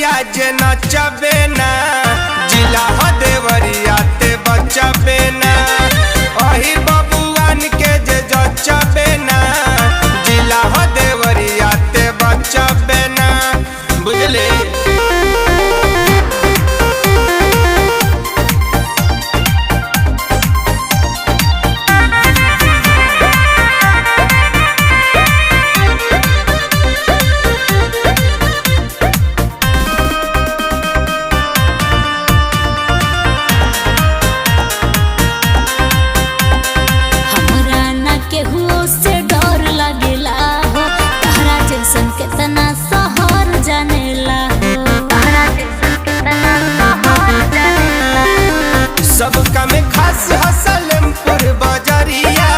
कमरिया जे नचबे ना जिला हो देवरिया ते बचबे ना ओही बबुआन के जे जचबे ना जिला हो देवरिया ते बचबे ना बुझले। कितना सहर जानेला हो सबका में खास हसलमपुर बजरिया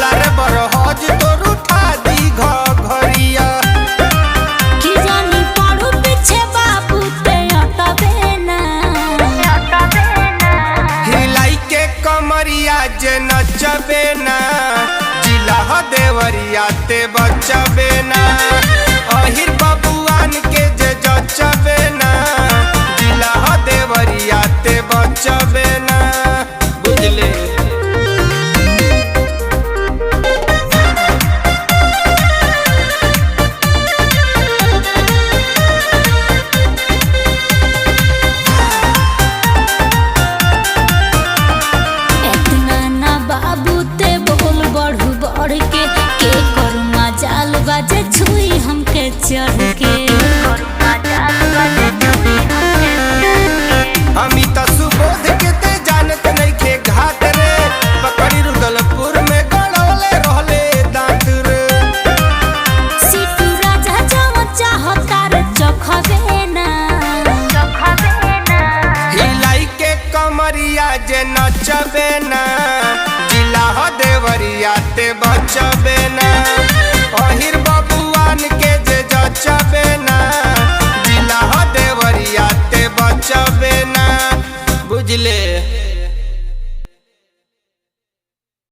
लार बरहज तोर उठा दी घरिया कि जानी पड़ू पीछे बाबू ते अटबे ना हिलाई के कमरिया जे नचबे ना जिला हो देवरिया ते बचबे ना अहिर बबुआन के जे जचबे ना जिला हो देवरिया ते बचबे ना बुझले। इतना ना बाबू ते बोल बढ़ू बढ़ के करुमा जाल बाजे छुई हमके चढ़ के अमिता सुबोध के ते जानत नइखे घाट रे पकड़ी रुदलपुर में गड़ौले रहले दांत रे सीटू राजा जवन चाहता रे चखबे ना हिलाई के कमरिया जे नचबे ना जिला हो देवरिया ते बचबे ना अहिर बबुआन के जे जचबे ना जिला हो देवरिया ते बचबे ना बुझले।